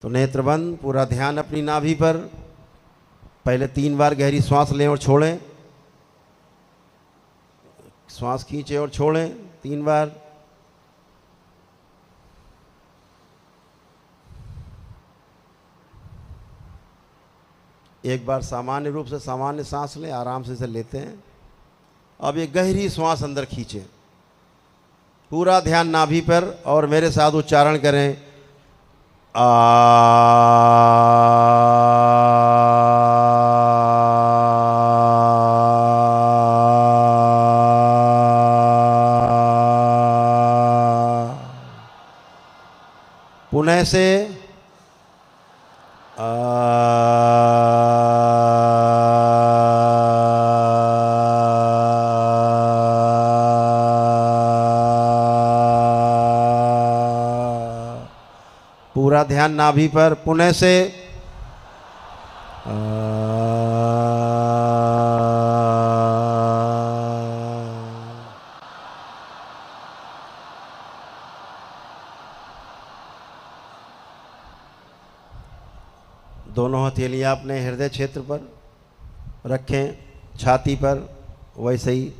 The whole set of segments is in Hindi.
तो नेत्र बंद, पूरा ध्यान अपनी नाभि पर। पहले 3 बार गहरी श्वास लें और छोड़ें, श्वास खींचें और छोड़ें 3 बार। एक बार सामान्य रूप से सामान्य सांस लें, आराम से इसे लेते हैं। अब ये गहरी श्वास अंदर खींचें, पूरा ध्यान नाभि पर और मेरे साथ उच्चारण करें आ। पुनः से पूरा ध्यान नाभि पर। पुनः से दोनों हथेलियां अपने हृदय क्षेत्र पर रखें, छाती पर वैसे ही,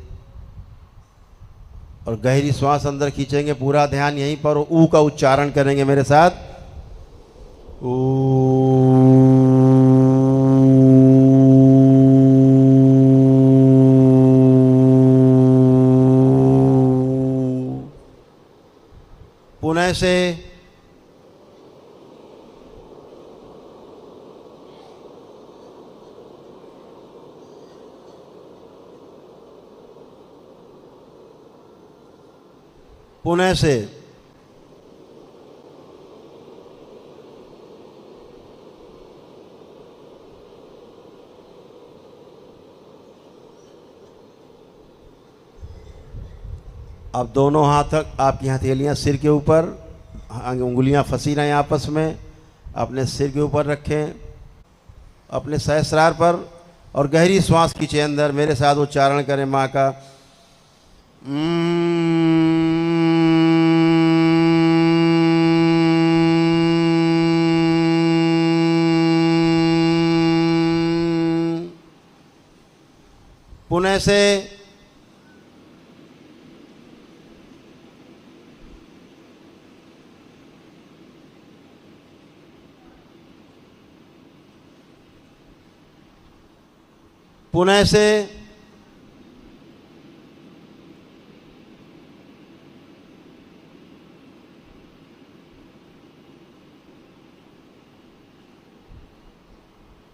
और गहरी श्वास अंदर खींचेंगे। पूरा ध्यान यहीं पर। ऊ का उच्चारण करेंगे मेरे साथ। ऊ। पुनः से पुनः से अब दोनों हाथ आपकी हथेलियां सिर के ऊपर, उंगलियां फंसी रहें आपस में, अपने सिर के ऊपर रखें, अपने सहस्रार पर, और गहरी श्वास खींचे अंदर। मेरे साथ उच्चारण करें माँ का। पुनः से पुनः से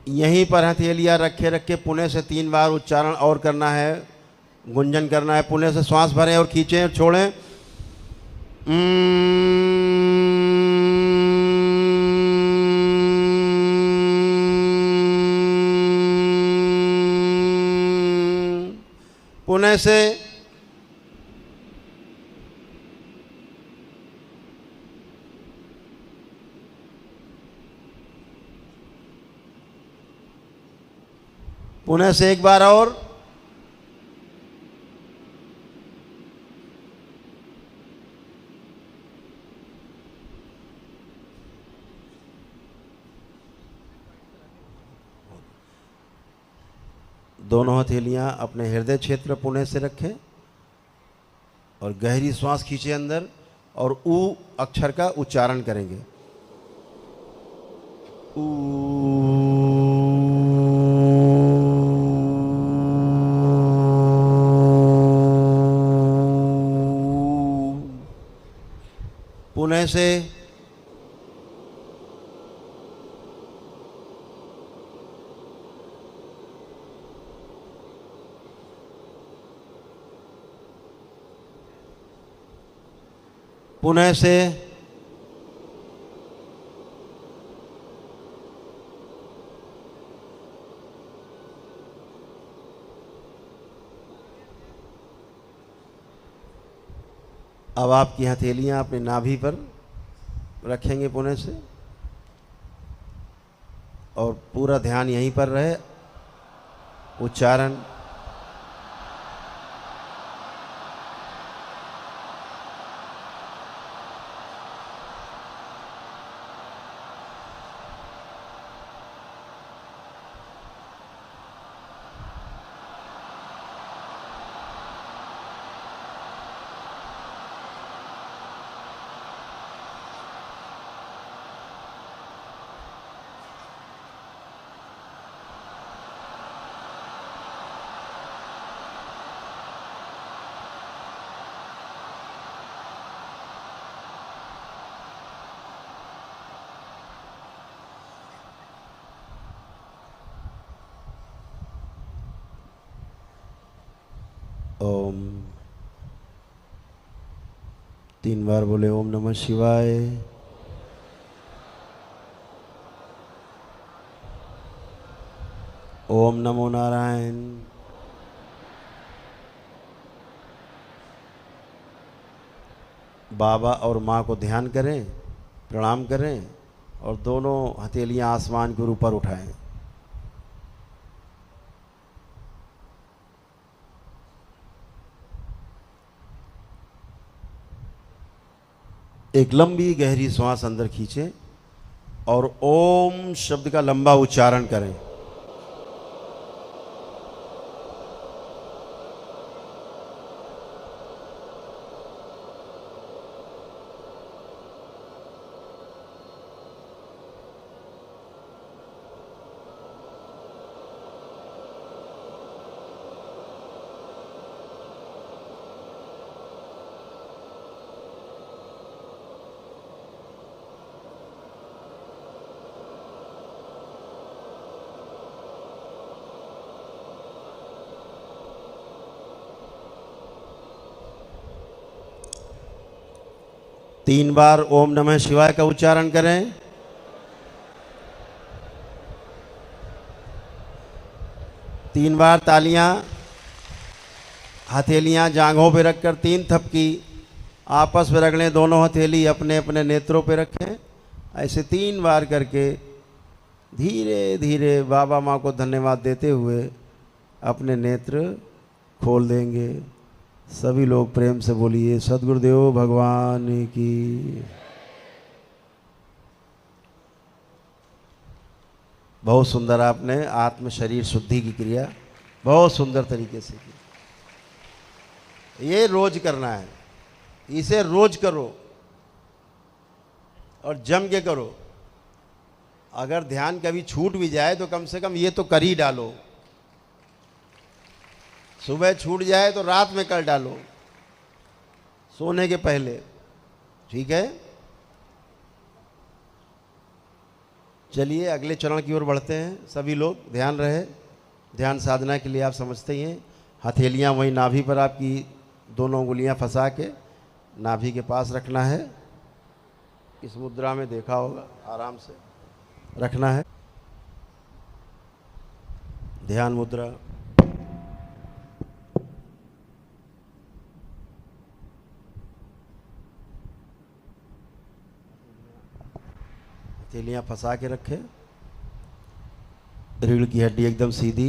यहीं पर हथेलियां रखे रखे पुनः से 3 बार उच्चारण और करना है, गुंजन करना है। पुनः से श्वास भरें और खींचें और छोड़ें। पुनः से पुनः से एक बार और। दोनों हथेलियां अपने हृदय क्षेत्र पुनः से रखें और गहरी श्वास खींचे अंदर, और ऊ अक्षर का उच्चारण करेंगे। पुनः से पुनः से अब आपकी हथेलियां अपने नाभि पर रखेंगे पुनः से, और पूरा ध्यान यहीं पर रहे। उच्चारण ओम। 3 बार बोले ओम नमः शिवाय। ओम नमो नारायण। बाबा और माँ को ध्यान करें, प्रणाम करें और दोनों हथेलियां आसमान के ऊपर उठाएं। एक लंबी गहरी श्वास अंदर खींचें और ओम शब्द का लंबा उच्चारण करें। तीन बार ओम नमः शिवाय का उच्चारण करें। तीन बार तालियां हथेलियां जांघों पे रखकर 3 थपकी आपस में रख लें। दोनों हथेली अपने अपने नेत्रों पे रखें। ऐसे 3 बार करके धीरे धीरे बाबा माँ को धन्यवाद देते हुए अपने नेत्र खोल देंगे। सभी लोग प्रेम से बोलिए सद्गुरुदेव भगवान की। बहुत सुंदर आपने आत्म शरीर शुद्धि की क्रिया बहुत सुंदर तरीके से की। ये रोज करना है, इसे रोज करो और जम के करो। अगर ध्यान कभी छूट भी जाए तो कम से कम ये तो कर ही डालो। सुबह छूट जाए तो रात में कर डालो, सोने के पहले। ठीक है, चलिए अगले चरण की ओर बढ़ते हैं। सभी लोग ध्यान रहे। ध्यान साधना के लिए आप समझते ही हैं, हथेलियां वहीं नाभि पर आपकी दोनों उंगलियां फंसा के नाभि के पास रखना है। इस मुद्रा में देखा होगा, आराम से रखना है। ध्यान मुद्रा। हथेलियां फंसा के रखें। रीढ़ की हड्डी एकदम सीधी।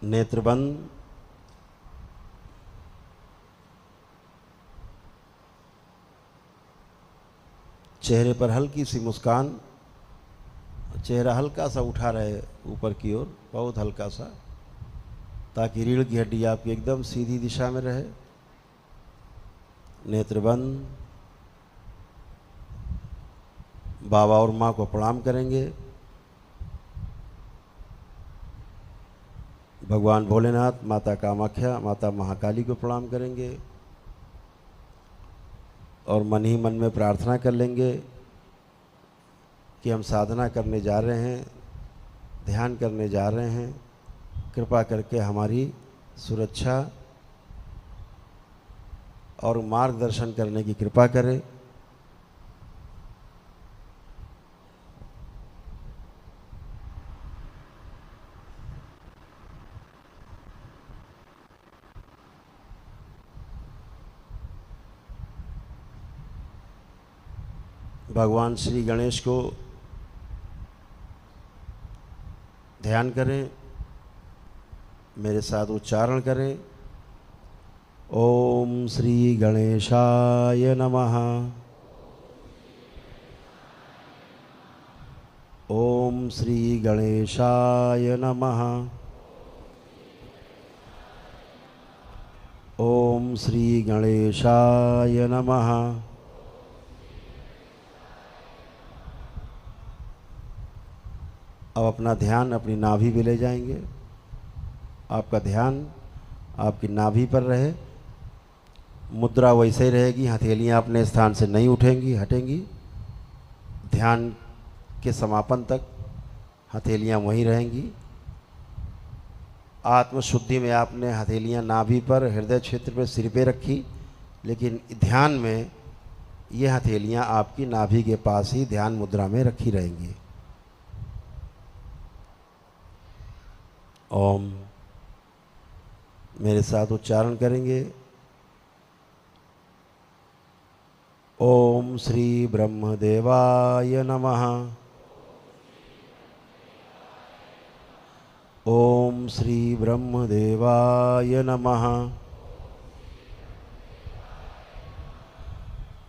नेत्र बंद। चेहरे पर हल्की सी मुस्कान। चेहरा हल्का सा उठा रहे ऊपर की ओर, बहुत हल्का सा, ताकि रीढ़ की हड्डी आपकी एकदम सीधी दिशा में रहे। नेत्र बंद। बाबा और माँ को प्रणाम करेंगे। भगवान भोलेनाथ, माता कामाख्या, माता महाकाली को प्रणाम करेंगे और मन ही मन में प्रार्थना कर लेंगे कि हम साधना करने जा रहे हैं, ध्यान करने जा रहे हैं। कृपा करके हमारी सुरक्षा और मार्गदर्शन करने की कृपा करें। भगवान श्री गणेश को ध्यान करें। मेरे साथ उच्चारण करें। ओम श्री गणेशाय नमः। ओम श्री गणेशाय नमः। ओम श्री गणेशाय नमः। अब अपना ध्यान अपनी नाभि पे ले जाएंगे। आपका ध्यान आपकी नाभि पर रहे। मुद्रा वैसे ही रहेगी, हथेलियां अपने स्थान से नहीं उठेंगी, हटेंगी। ध्यान के समापन तक हथेलियाँ वहीं रहेंगी। आत्मशुद्धि में आपने हथेलियाँ नाभि पर, हृदय क्षेत्र पर, सिर पे रखी, लेकिन ध्यान में ये हथेलियाँ आपकी नाभि के पास ही ध्यान मुद्रा में रखी रहेंगी। ओम, मेरे साथ उच्चारण करेंगे। ओम श्री ब्रह्मदेवाय नमः। ओम श्री ब्रह्मदेवाय नमः।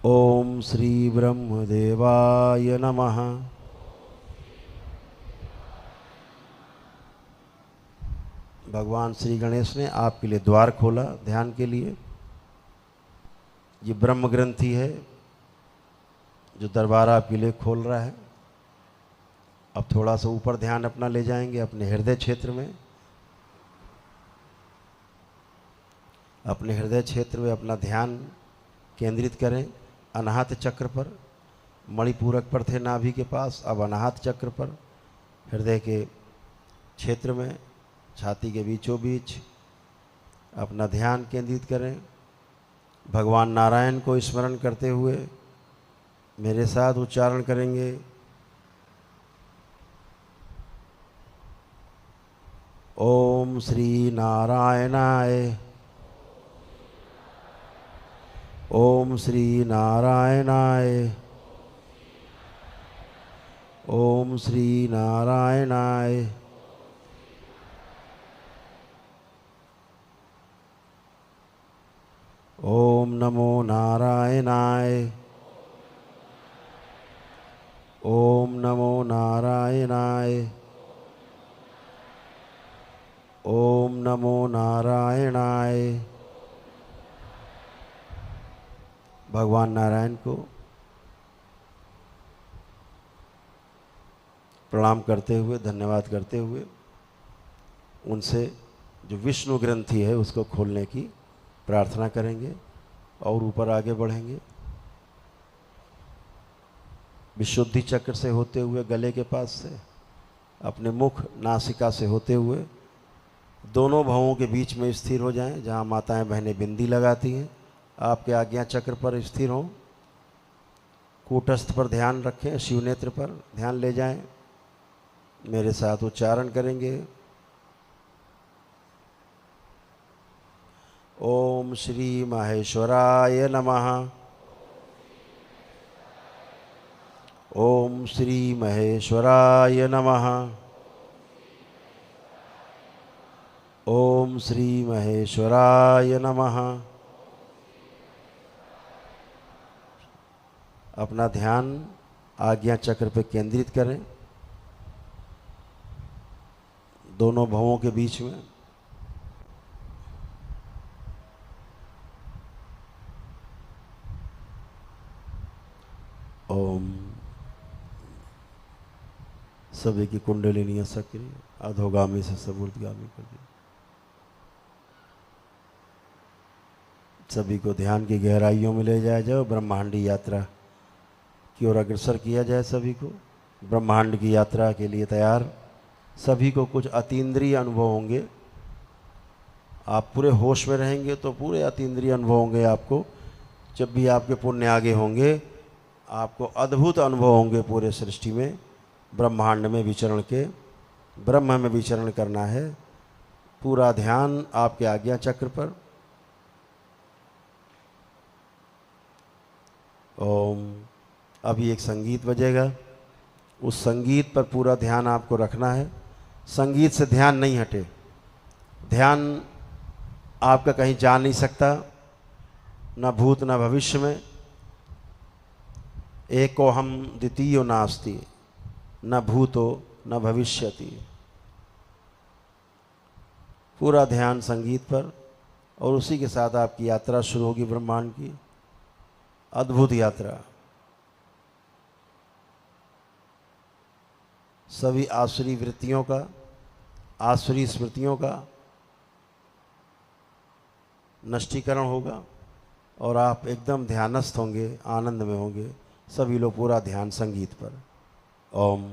ओम श्री ब्रह्मदेवाय नमः। भगवान श्री गणेश ने आपके लिए द्वार खोला ध्यान के लिए। ये ब्रह्म ग्रंथि है जो दरबार आपके लिए खोल रहा है। अब थोड़ा सा ऊपर ध्यान अपना ले जाएंगे अपने हृदय क्षेत्र में। अपने हृदय क्षेत्र में अपना ध्यान केंद्रित करें अनाहत चक्र पर। मणिपूरक पर थे नाभि के पास, अब अनाहत चक्र पर, हृदय के क्षेत्र में, छाती के बीचों बीच अपना ध्यान केंद्रित करें। भगवान नारायण को स्मरण करते हुए मेरे साथ उच्चारण करेंगे। ओम श्री नारायणाय। ओम श्री नारायणाय। ओम श्री नारायणाय। ओम नमो नारायणाय। ओम नमो नारायणाय। ओम नमो नारायणाय। भगवान नारायण को प्रणाम करते हुए, धन्यवाद करते हुए, उनसे जो विष्णु ग्रंथि है उसको खोलने की प्रार्थना करेंगे और ऊपर आगे बढ़ेंगे। विशुद्धि चक्र से होते हुए गले के पास से, अपने मुख नासिका से होते हुए दोनों भवों के बीच में स्थिर हो जाएं, जहां माताएं बहनें बिंदी लगाती हैं। आपके आज्ञा चक्र पर स्थिर हों। कूटस्थ पर ध्यान रखें, शिवनेत्र पर ध्यान ले जाएं। मेरे साथ उच्चारण करेंगे। ओम श्री माहेश्वराय नमः। ओम श्री महेश्वराय नमः। ओम श्री महेश्वराय नमः। अपना ध्यान आज्ञा चक्र पे केंद्रित करें, दोनों भवों के बीच में। ओम। सभी की कुंडलिनियां सक्रिय, अधोगामी से सबूर्धगामी कर दी। सभी को ध्यान की गहराइयों में ले जाया जाए, ब्रह्मांडी यात्रा की ओर अग्रसर किया जाए। सभी को ब्रह्मांड की यात्रा के लिए तैयार। सभी को कुछ अतीन्द्रिय अनुभव होंगे। आप पूरे होश में रहेंगे तो पूरे अतीन्द्रिय अनुभव होंगे आपको। जब भी आपके पुण्य आगे होंगे, आपको अद्भुत अनुभव होंगे पूरे सृष्टि में, ब्रह्मांड में विचरण के। ब्रह्म में विचरण करना है। पूरा ध्यान आपके आज्ञा चक्र पर। ओम। अभी एक संगीत बजेगा, उस संगीत पर पूरा ध्यान आपको रखना है। संगीत से ध्यान नहीं हटे। ध्यान आपका कहीं जा नहीं सकता, न भूत न भविष्य में। एको हम द्वितीयो नास्ति, न भूतो न भविष्यति। पूरा ध्यान संगीत पर, और उसी के साथ आपकी यात्रा शुरू होगी ब्रह्मांड की। अद्भुत यात्रा। सभी आसुरी वृत्तियों का, आसुरी स्मृतियों का नष्टीकरण होगा और आप एकदम ध्यानस्थ होंगे, आनंद में होंगे। सभी लोग पूरा ध्यान संगीत पर। ओम।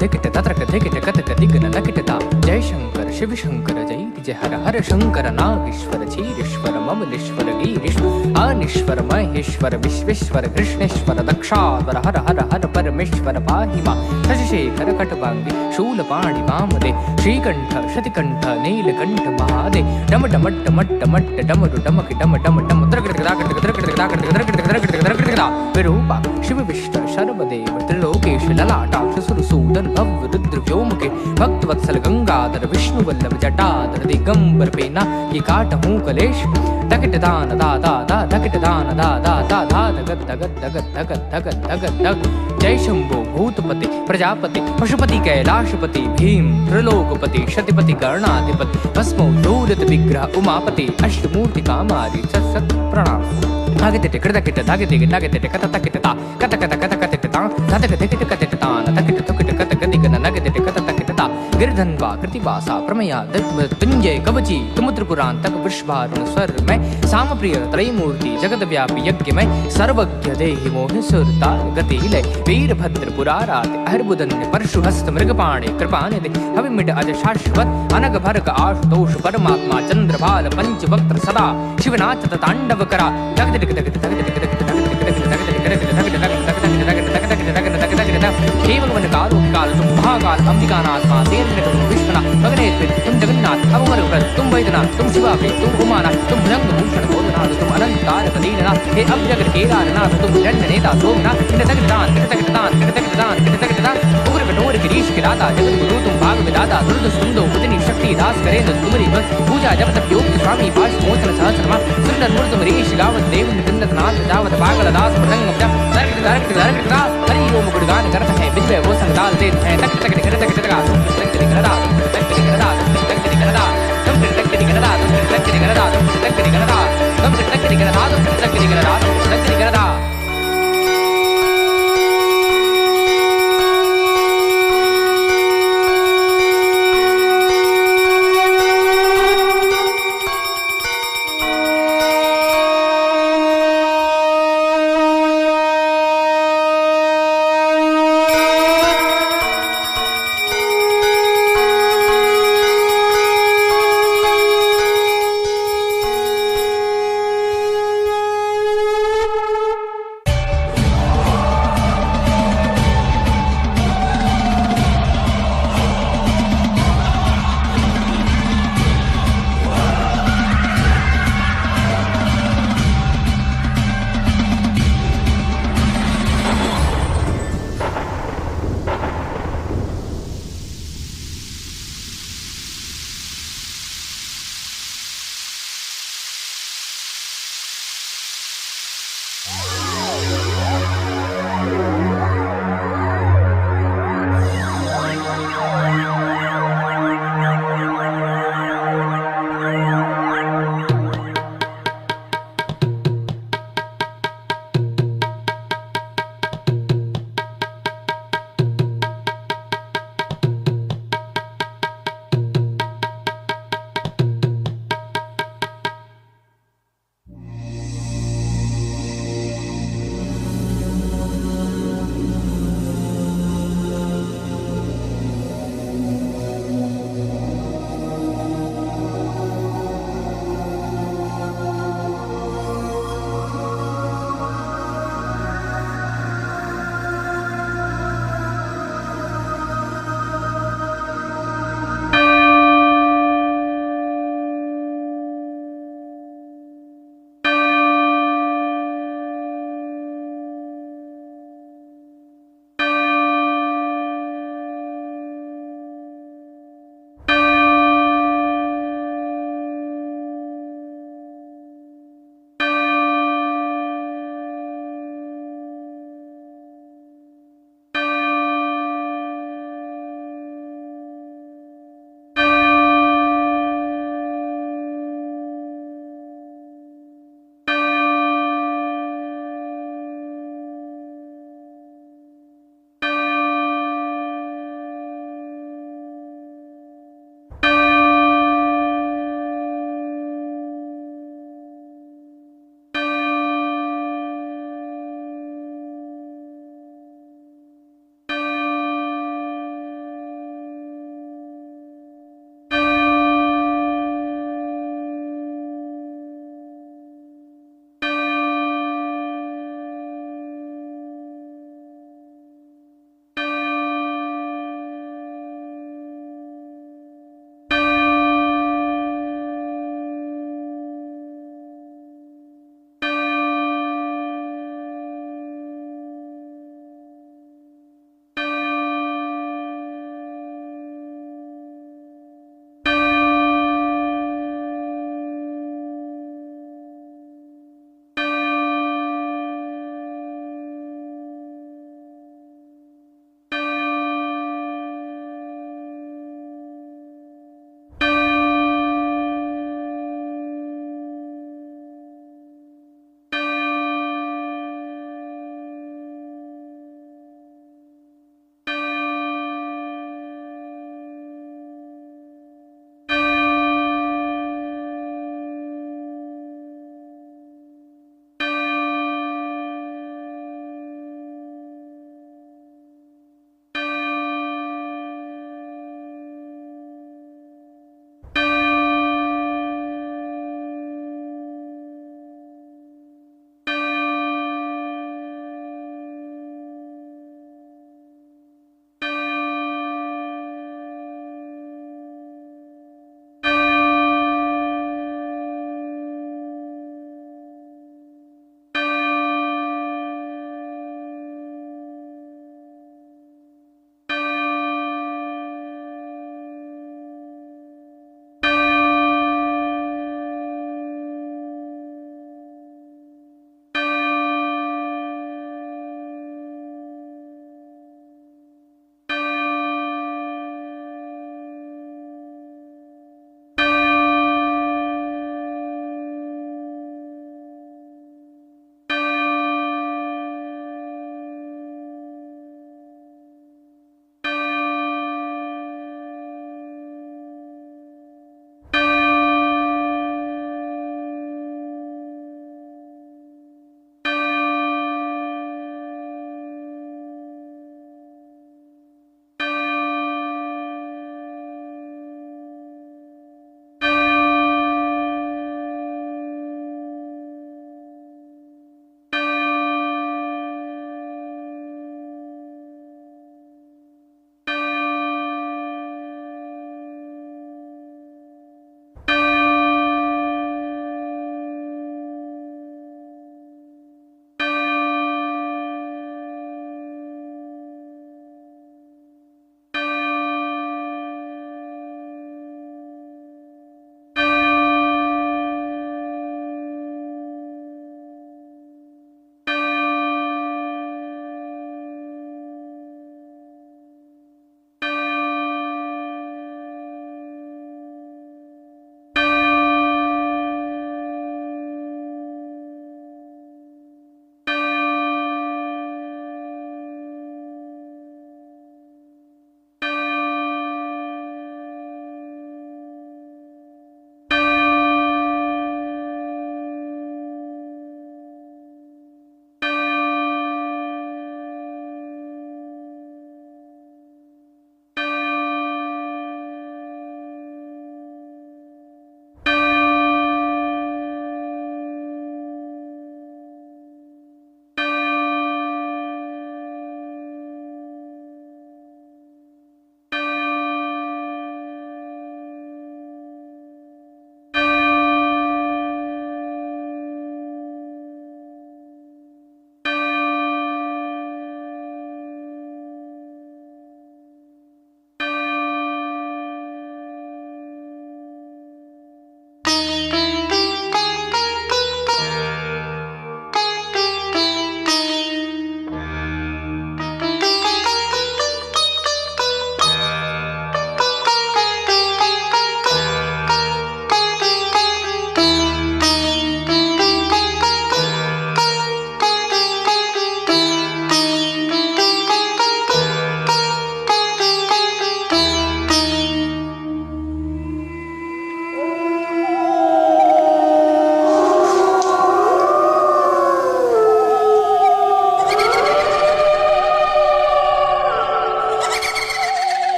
धिकिट तत्रक धिकिट कतक दिगन नकिटता जय शंकर शिव शंकर जय जय हर हर शंकर नागेश्वर क्षीरेश्वर ममलेश्वर गिरीश्वर अनीश्वर महेश्वर विश्वेश्वर कृष्णेश्वर दक्षावर हर हर हर परमेश्वर पाहि मां शशिशेखर कटवांगी शूलपाणि वामदे श्रीकंठ शतिकंठ नीलकंठ महादे डम डम डम डम डमरु डमक डम डम डम त्रक त्रक विरूपा शिव विष्णु सर्वदेव त्रिलोकेश ललाटाक्ष सुरसूदन भव्य रुद्र व्योमके भक्तवत्सल गंगाधर विष्णु वल्लभ जटाधर दिगंबर पेना की काट हूँ कलेश दगट दान दा दा दा दगट दान दा दा दा धा दगत दगत दगत दगत दगत दगत दग जय शंभो भूतपति प्रजापति पशुपति कैलाशपति भीम त्रिलोकपति शतिपति गणाधिपति भस्मोद्धूरित विग्रह उमापति अष्टमूर्ति कामारी सत प्रणाम धागे कृत किट धागे धागे कत तकिट ता कत कत कत कत ता धतक दिकिट कत ता नतकिट तुकिट कत गदिक नगे कत तकिट ता गिरधन्वा कृतिवासा प्रमया तुंजय कवची तुमुद्र पुराण तक वृषभारुण स्वर में सामप्रिय त्रयमूर्ति जगत व्यापी यज्ञ में सर्वज्ञ देहि मोहि सुरता गति लय वीरभद्र पुरारात अहर्बुदन्य परशु हस्त मृगपाणे कृपानिधि हविमिट अज शाश्वत अनग भरग आशुतोष परमात्मा चंद्रभाल पंचवक्त्र सदा शिवनाथ तांडव करा केवल काल काल तुम महाकाल अंबिकानाथ मां सेन विश्वनाथ भगनेश तुम जगन्नाथ अवमर तुम वैद्यनाथ तुम शिवाप्रिय तुम उमानाथ तुम भुजंग भूषण भोजनाथ तुम अनंत तारक दीननाथ हे अभ्यगर केदारनाथ तुम दंड नेता सोमनाथ तगदान उग्र कठोर गिरीश के दाता जगत गुरु तुम भाग विदाता दुर्द सुंदो बुद्धि शक्ति दास करे तुम्हारी पूजा जब तक योग स्वामी पाश मोचन सहस्रमा सुंदर मूर्त मरीश गावत देव निकंदत नाथ जावत पागल दास प्रसंग हरि ओम गुणगान करत है विजय वो संगाल देत है तक तक कर तक तक तक करदा तक तक करदा तक तक करदा तुम तक तक करदा तुम तक तक करदा तुम तक तक करदा तुम तक तक करदा तुम तक तक करदा तुम तक तक करदा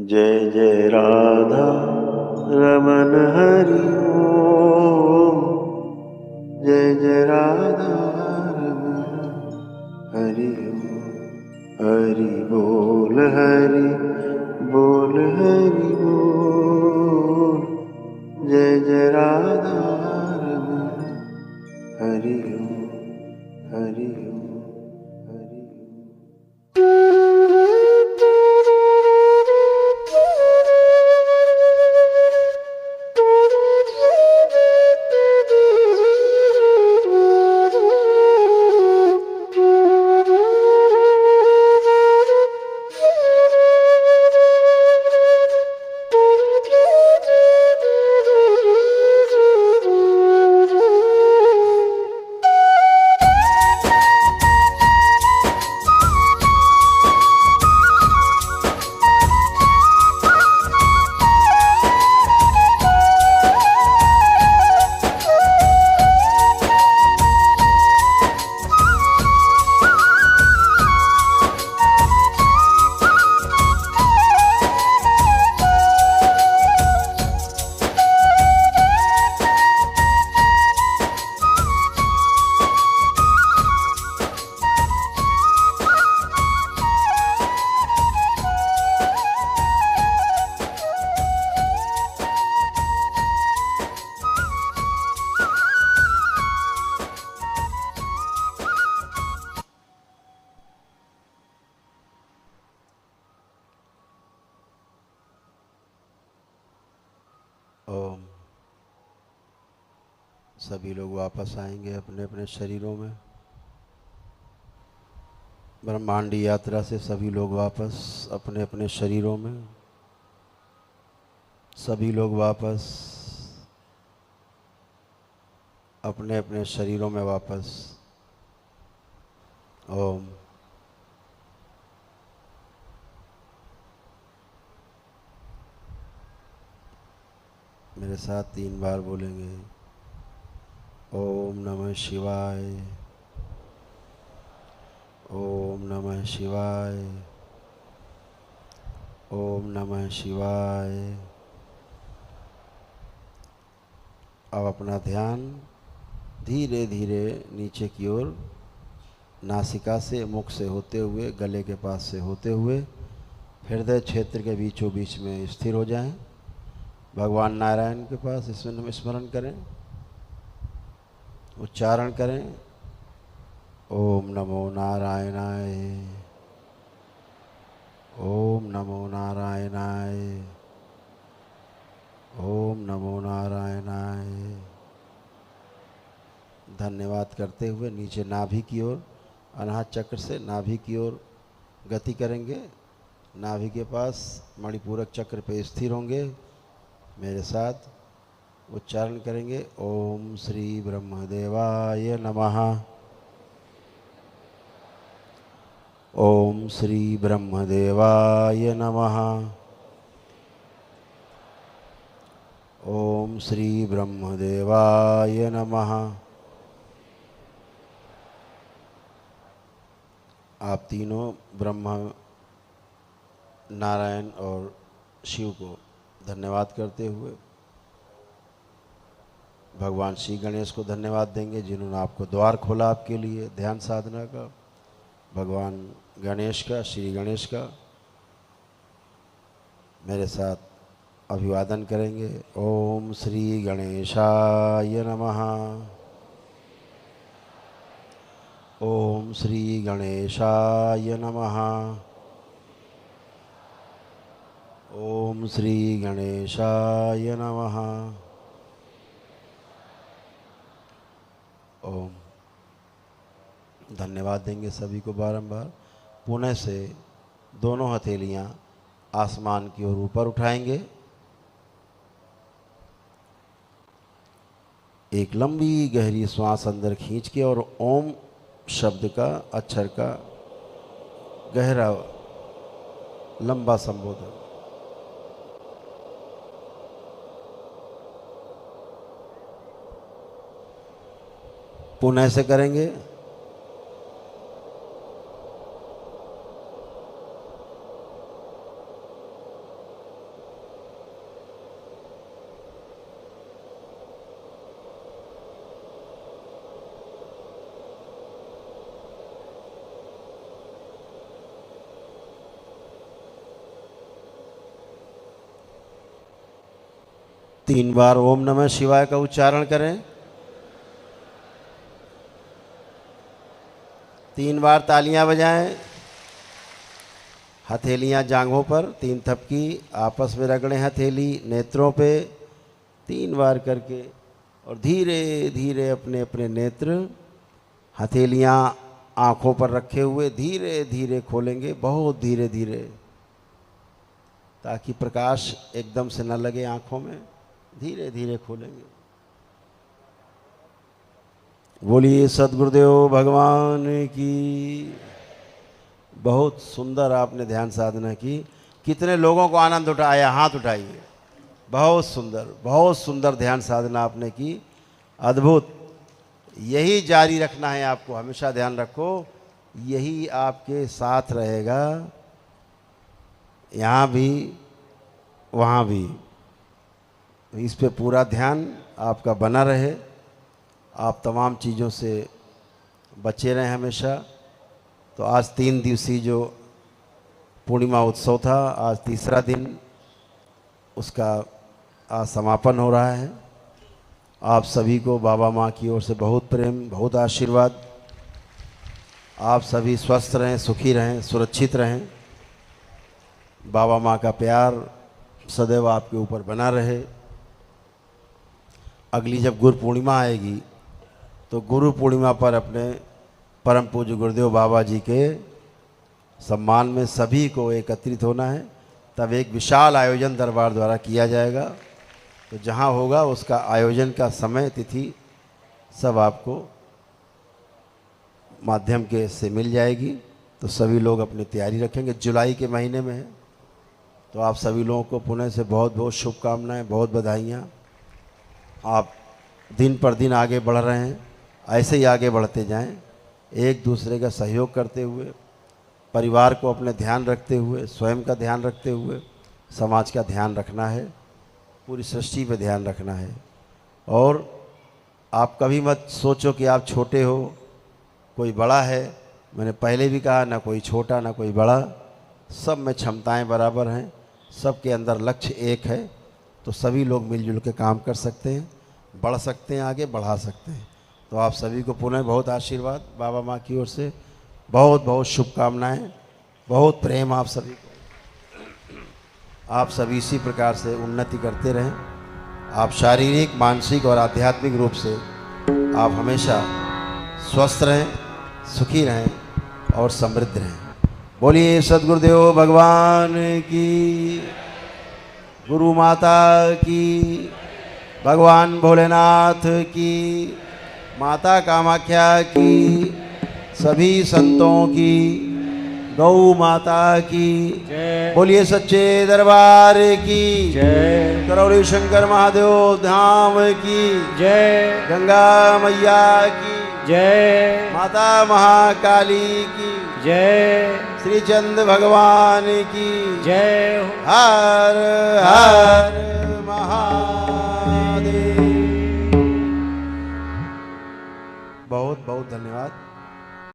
जय जय राधा रमन हरि ओम। जय जय राधा रमन हरि ओम। हरि बोल हरि बोल हरि बोल। जय जय राधा रमन हरि ओम हरि ओम हरि ओम। ओम। सभी लोग वापस आएंगे अपने अपने शरीरों में। ब्रह्मांडी यात्रा से सभी लोग वापस अपने अपने शरीरों में। सभी लोग वापस अपने अपने शरीरों में वापस। ओम। मेरे साथ 3 बार बोलेंगे। ओम नमः शिवाय। ओम नमः शिवाय। ओम नमः शिवाय। अब अपना ध्यान धीरे धीरे नीचे की ओर नासिका से, मुख से होते हुए, गले के पास से होते हुए हृदय क्षेत्र के बीचों बीच में स्थिर हो जाएं। भगवान नारायण के पास इसमें स्मरण करें, उच्चारण करें। ओम नमो नारायणाय। ओम नमो नारायणाय। ओम नमो नारायणाय। धन्यवाद करते हुए नीचे नाभि की ओर अनाहत चक्र से नाभि की ओर गति करेंगे। नाभि के पास मणिपूरक चक्र पे स्थिर होंगे। मेरे साथ उच्चारण करेंगे। ओम श्री ब्रह्मदेवाय नमः। ओम श्री ब्रह्मदेवाय नमः। ओम श्री ब्रह्मदेवाय नमः। आप तीनों ब्रह्मा, नारायण और शिव को धन्यवाद करते हुए भगवान श्री गणेश को धन्यवाद देंगे, जिन्होंने आपको द्वार खोला आपके लिए ध्यान साधना का। भगवान गणेश का, श्री गणेश का मेरे साथ अभिवादन करेंगे। ओम श्री गणेशाय नमः। ओम श्री गणेशाय नमः। ओम श्री गणेशाय नमः। ओम। धन्यवाद देंगे सभी को बारंबार। पुनः से दोनों हथेलियां आसमान की ओर ऊपर उठाएंगे। एक लंबी गहरी श्वास अंदर खींच के और ओम शब्द का, अक्षर का गहरा लंबा संबोधन। पुनः से करेंगे। 3 बार ओम नमः शिवाय का उच्चारण करें। 3 बार तालियां बजाएं। हथेलियां जांघों पर 3 थपकी आपस में रगड़ें, हथेली नेत्रों पे 3 बार करके, और धीरे धीरे अपने अपने नेत्र हथेलियां आँखों पर रखे हुए धीरे धीरे खोलेंगे, बहुत धीरे धीरे, ताकि प्रकाश एकदम से न लगे आँखों में। धीरे धीरे खोलेंगे। बोलिए सद्गुरुदेव भगवान की। बहुत सुंदर आपने ध्यान साधना की। कितने लोगों को आनंद उठाया? हाथ उठाइए। बहुत सुंदर ध्यान साधना आपने की। अद्भुत। यही जारी रखना है आपको। हमेशा ध्यान रखो, यही आपके साथ रहेगा, यहाँ भी वहाँ भी। इस पे पूरा ध्यान आपका बना रहे। आप तमाम चीज़ों से बचे रहें हमेशा। तो आज 3 दिवसीय जो पूर्णिमा उत्सव था, आज तीसरा दिन उसका आज समापन हो रहा है। आप सभी को बाबा माँ की ओर से बहुत प्रेम, बहुत आशीर्वाद। आप सभी स्वस्थ रहें, सुखी रहें, सुरक्षित रहें। बाबा माँ का प्यार सदैव आपके ऊपर बना रहे। अगली जब गुरु पूर्णिमा आएगी तो गुरु पूर्णिमा पर अपने परम पूज्य गुरुदेव बाबा जी के सम्मान में सभी को एकत्रित होना है। तब एक विशाल आयोजन दरबार द्वारा किया जाएगा। तो जहाँ होगा उसका आयोजन का समय, तिथि सब आपको माध्यम के से मिल जाएगी। तो सभी लोग अपनी तैयारी रखेंगे। जुलाई के महीने में है। तो आप सभी लोगों को पुनः से बहुत बहुत शुभकामनाएं, बहुत बधाइयाँ। आप दिन पर दिन आगे बढ़ रहे हैं, ऐसे ही आगे बढ़ते जाएं, एक दूसरे का सहयोग करते हुए, परिवार को अपने ध्यान रखते हुए, स्वयं का ध्यान रखते हुए, समाज का ध्यान रखना है, पूरी सृष्टि पे ध्यान रखना है। और आप कभी मत सोचो कि आप छोटे हो, कोई बड़ा है। मैंने पहले भी कहा, ना कोई छोटा ना कोई बड़ा, सब में क्षमताएं बराबर हैं, सबके अंदर लक्ष्य एक है। तो सभी लोग मिलजुल के काम कर सकते हैं, बढ़ सकते हैं, आगे बढ़ा सकते हैं। तो आप सभी को पुनः बहुत आशीर्वाद बाबा माँ की ओर से, बहुत बहुत शुभकामनाएं, बहुत प्रेम आप सभी को। आप सभी इसी प्रकार से उन्नति करते रहें। आप शारीरिक, मानसिक और आध्यात्मिक रूप से आप हमेशा स्वस्थ रहें, सुखी रहें और समृद्ध रहें। बोलिए सद्गुरुदेव भगवान की, गुरु माता की, भगवान भोलेनाथ की, माता कामाख्या की, सभी संतों की, गौ माता की जय। बोलिए सच्चे दरबार की जय। करौली शंकर महादेव धाम की जय। गंगा मैया की जय। माता महाकाली की जय। श्री चंद भगवान की जय। हर हर महादेव। बहुत बहुत धन्यवाद।